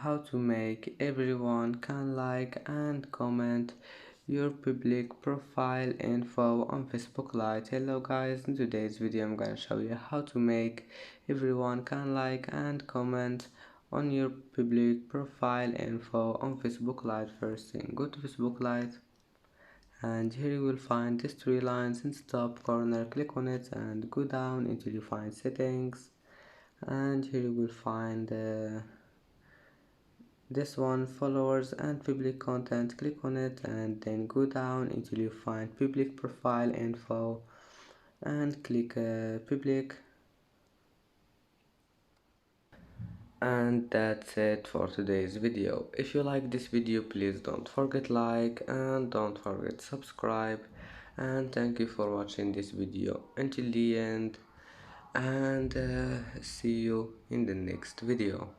how to make everyone can like and comment your public profile info on Facebook Lite. Hello guys, in today's video I'm gonna show you how to make everyone can like and comment on your public profile info on Facebook Lite. First thing, go to Facebook Lite, and here you will find these three lines in the top corner. Click on it and go down until you find settings, and here you will find this one, followers and public content. Click on it and then go down until you find public profile info and click public. And that's it for today's video. If you like this video, please don't forget like and don't forget subscribe, and thank you for watching this video until the end, and see you in the next video.